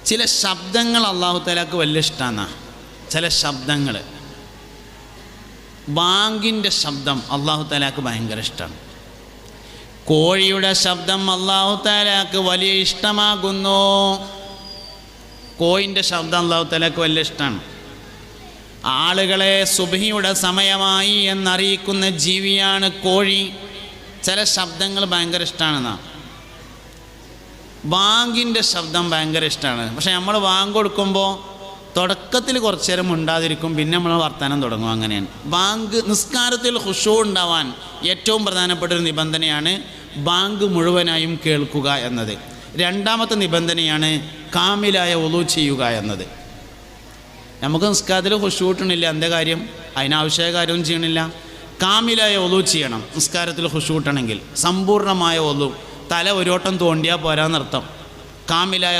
ചില ശബ്ദങ്ങൾ അല്ലാഹു തആലക്ക് വലിയ ഇഷ്ടമാണ്. ചില ശബ്ദങ്ങൾ, ബാങ്കിൻ്റെ ശബ്ദം അല്ലാഹു തആലക്ക് ഭയങ്കര ഇഷ്ടമാണ്. കോഴിയുടെ ശബ്ദം അല്ലാഹു തആലക്ക് വലിയ ഇഷ്ടമാകുന്നു. കോഴിൻ്റെ ശബ്ദം അല്ലാഹു തആലക്ക് വലിയ ഇഷ്ടമാണ്. ആളുകളെ സുബ്ഹിയുടെ സമയമായി എന്നറിയിക്കുന്ന ജീവിയാണ് കോഴി. ചില ശബ്ദങ്ങൾ ഭയങ്കര ഇഷ്ടമാണെന്നാ. ബാങ്കിൻ്റെ ശബ്ദം ഭയങ്കര ഇഷ്ടമാണ്. പക്ഷെ നമ്മൾ ബാങ്ക് കൊടുക്കുമ്പോൾ തുടക്കത്തിൽ കുറച്ച് നേരം ഉണ്ടാതിരിക്കും, പിന്നെ നമ്മൾ വർത്തമാനം തുടങ്ങും. അങ്ങനെയാണ് ബാങ്ക്. നിസ്കാരത്തിൽ ഖുശൂ ഉണ്ടാവാൻ ഏറ്റവും പ്രധാനപ്പെട്ട ഒരു നിബന്ധനയാണ് ബാങ്ക് മുഴുവനായും കേൾക്കുക എന്നത്. രണ്ടാമത്തെ നിബന്ധനയാണ് കാമിലായ വുളൂ ചെയ്യുക എന്നത്. നമുക്ക് നിസ്കാരത്തിൽ ഖുശൂ കിട്ടണില്ല, എന്താ കാര്യം? അതിനാവശ്യമായ കാര്യമൊന്നും ചെയ്യണില്ല. കാമിലായ വുളൂ ചെയ്യണം. നിസ്കാരത്തിൽ ഖുശൂ കിട്ടണമെങ്കിൽ സമ്പൂർണ്ണമായ വുളൂ. തല ഒരു വട്ടം തോണ്ടിയാൽ പോരാന്നർത്ഥം. കാമിലായ